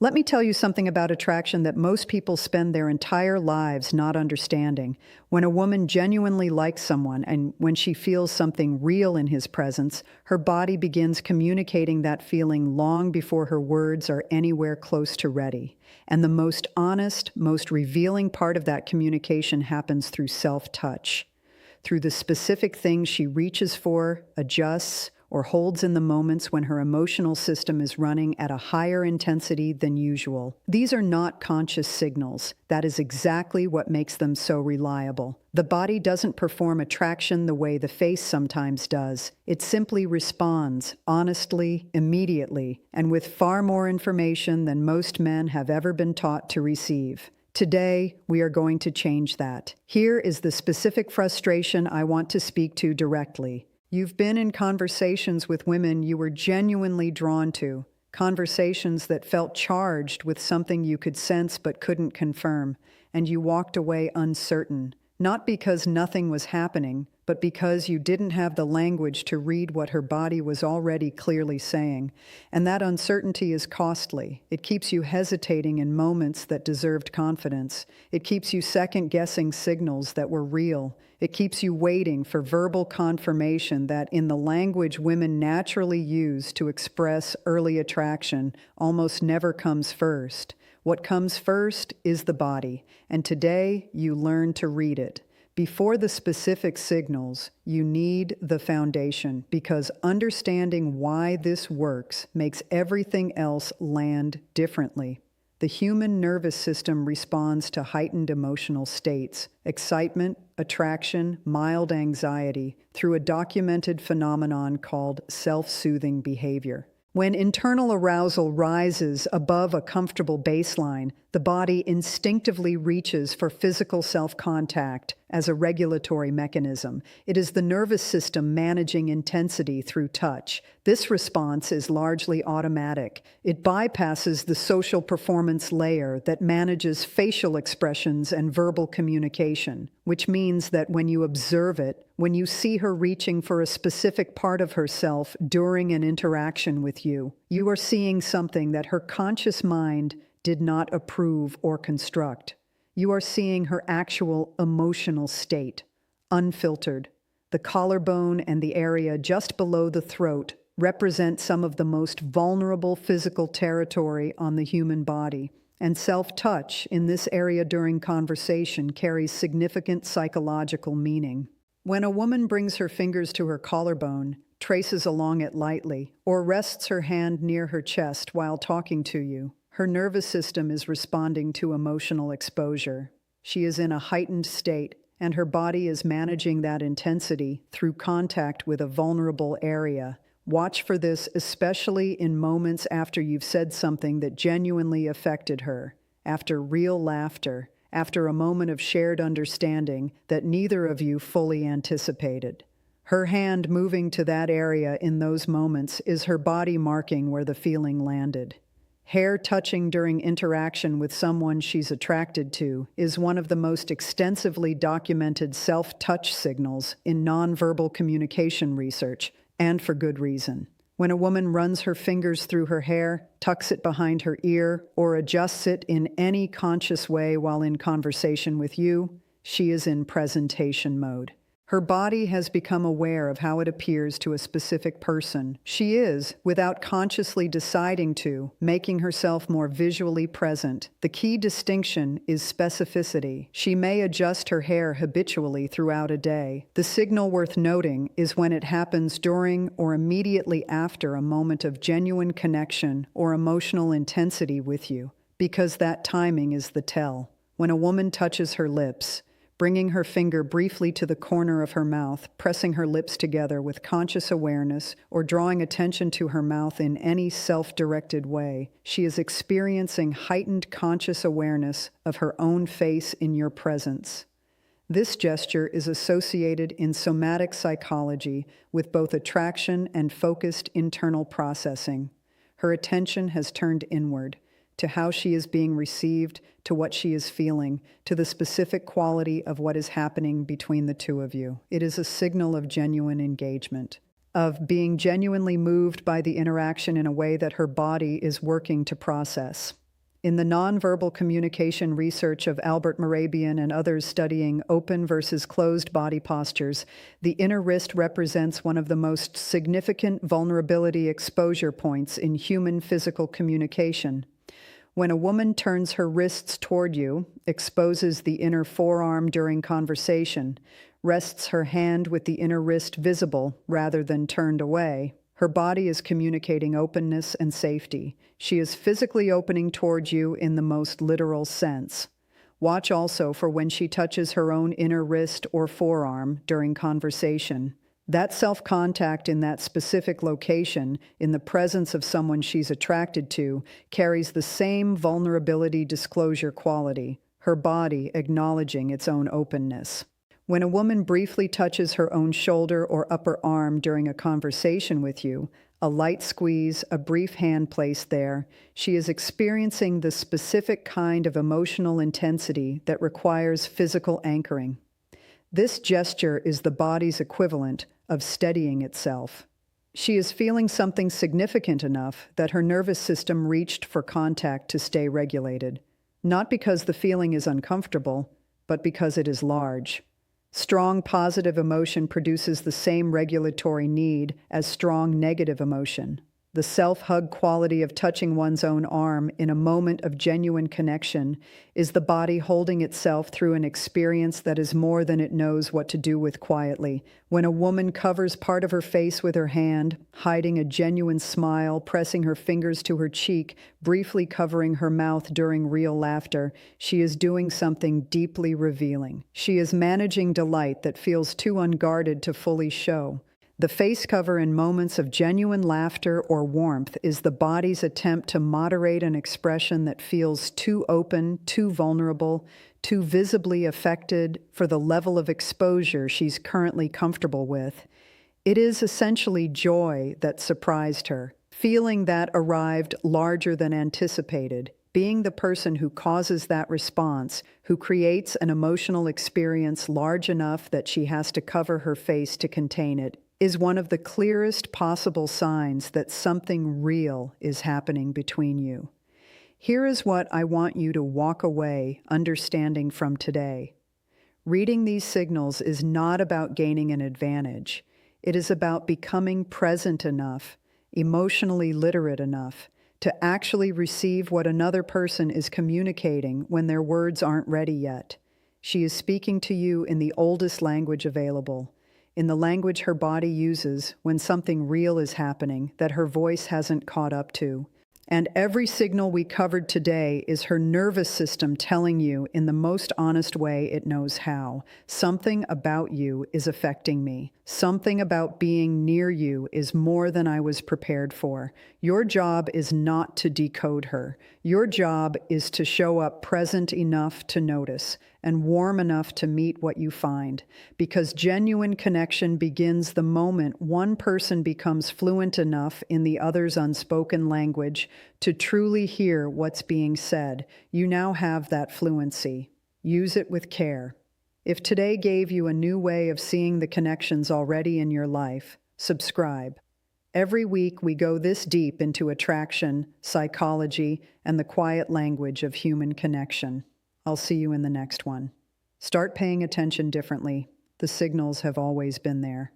Let me tell you something about attraction that most people spend their entire lives not understanding. When a woman genuinely likes someone and when she feels something real in his presence, her body begins communicating that feeling long before her words are anywhere close to ready. And the most honest, most revealing part of that communication happens through self-touch, through the specific things she reaches for, adjusts, or holds in the moments when her emotional system is running at a higher intensity than usual. These are not conscious signals. That is exactly what makes them so reliable. The body doesn't perform attraction the way the face sometimes does. It simply responds, honestly, immediately, and with far more information than most men have ever been taught to receive. Today, we are going to change that. Here is the specific frustration I want to speak to directly. You've been in conversations with women you were genuinely drawn to, conversations that felt charged with something you could sense but couldn't confirm, and you walked away uncertain, not because nothing was happening, but because you didn't have the language to read what her body was already clearly saying. And that uncertainty is costly. It keeps you hesitating in moments that deserved confidence. It keeps you second-guessing signals that were real. It keeps you waiting for verbal confirmation that, in the language women naturally use to express early attraction, almost never comes first. What comes first is the body, and today you learn to read it. Before the specific signals, you need the foundation, because understanding why this works makes everything else land differently. The human nervous system responds to heightened emotional states, excitement, attraction, mild anxiety, through a documented phenomenon called self-soothing behavior. When internal arousal rises above a comfortable baseline, the body instinctively reaches for physical self-contact as a regulatory mechanism. It is the nervous system managing intensity through touch. This response is largely automatic. It bypasses the social performance layer that manages facial expressions and verbal communication, which means that when you observe it, when you see her reaching for a specific part of herself during an interaction with you, you are seeing something that her conscious mind did not approve or construct. You are seeing her actual emotional state, unfiltered. The collarbone and the area just below the throat represent some of the most vulnerable physical territory on the human body, and self-touch in this area during conversation carries significant psychological meaning. When a woman brings her fingers to her collarbone, traces along it lightly, or rests her hand near her chest while talking to you, her nervous system is responding to emotional exposure. She is in a heightened state, and her body is managing that intensity through contact with a vulnerable area. Watch for this, especially in moments after you've said something that genuinely affected her, after real laughter, after a moment of shared understanding that neither of you fully anticipated. Her hand moving to that area in those moments is her body marking where the feeling landed. Hair touching during interaction with someone she's attracted to is one of the most extensively documented self-touch signals in nonverbal communication research, and for good reason. When a woman runs her fingers through her hair, tucks it behind her ear, or adjusts it in any conscious way while in conversation with you, she is in presentation mode. Her body has become aware of how it appears to a specific person. She is, without consciously deciding to, making herself more visually present. The key distinction is specificity. She may adjust her hair habitually throughout a day. The signal worth noting is when it happens during or immediately after a moment of genuine connection or emotional intensity with you, because that timing is the tell. When a woman touches her lips, bringing her finger briefly to the corner of her mouth, pressing her lips together with conscious awareness, or drawing attention to her mouth in any self-directed way, she is experiencing heightened conscious awareness of her own face in your presence. This gesture is associated in somatic psychology with both attraction and focused internal processing. Her attention has turned inward, to how she is being received, to what she is feeling, to the specific quality of what is happening between the two of you. It is a signal of genuine engagement, of being genuinely moved by the interaction in a way that her body is working to process. In the nonverbal communication research of Albert Mehrabian and others studying open versus closed body postures, the inner wrist represents one of the most significant vulnerability exposure points in human physical communication. When a woman turns her wrists toward you, exposes the inner forearm during conversation, rests her hand with the inner wrist visible rather than turned away, her body is communicating openness and safety. She is physically opening towards you in the most literal sense. Watch also for when she touches her own inner wrist or forearm during conversation. That self-contact in that specific location, in the presence of someone she's attracted to, carries the same vulnerability disclosure quality, her body acknowledging its own openness. When a woman briefly touches her own shoulder or upper arm during a conversation with you, a light squeeze, a brief hand placed there, she is experiencing the specific kind of emotional intensity that requires physical anchoring. This gesture is the body's equivalent of steadying itself. She is feeling something significant enough that her nervous system reached for contact to stay regulated, not because the feeling is uncomfortable, but because it is large. Strong positive emotion produces the same regulatory need as strong negative emotion. The self-hug quality of touching one's own arm in a moment of genuine connection is the body holding itself through an experience that is more than it knows what to do with quietly. When a woman covers part of her face with her hand, hiding a genuine smile, pressing her fingers to her cheek, briefly covering her mouth during real laughter, she is doing something deeply revealing. She is managing delight that feels too unguarded to fully show. The face cover in moments of genuine laughter or warmth is the body's attempt to moderate an expression that feels too open, too vulnerable, too visibly affected for the level of exposure she's currently comfortable with. It is essentially joy that surprised her, feeling that arrived larger than anticipated, being the person who causes that response, who creates an emotional experience large enough that she has to cover her face to contain it, is one of the clearest possible signs that something real is happening between you. Here is what I want you to walk away understanding from today. Reading these signals is not about gaining an advantage. It is about becoming present enough, emotionally literate enough, to actually receive what another person is communicating when their words aren't ready yet. She is speaking to you in the oldest language available, in the language her body uses when something real is happening that her voice hasn't caught up to. And every signal we covered today is her nervous system telling you in the most honest way it knows how. Something about you is affecting me. Something about being near you is more than I was prepared for. Your job is not to decode her. Your job is to show up present enough to notice and warm enough to meet what you find. Because genuine connection begins the moment one person becomes fluent enough in the other's unspoken language to truly hear what's being said. You now have that fluency. Use it with care. If today gave you a new way of seeing the connections already in your life, subscribe. Every week we go this deep into attraction, psychology, and the quiet language of human connection. I'll see you in the next one. Start paying attention differently. The signals have always been there.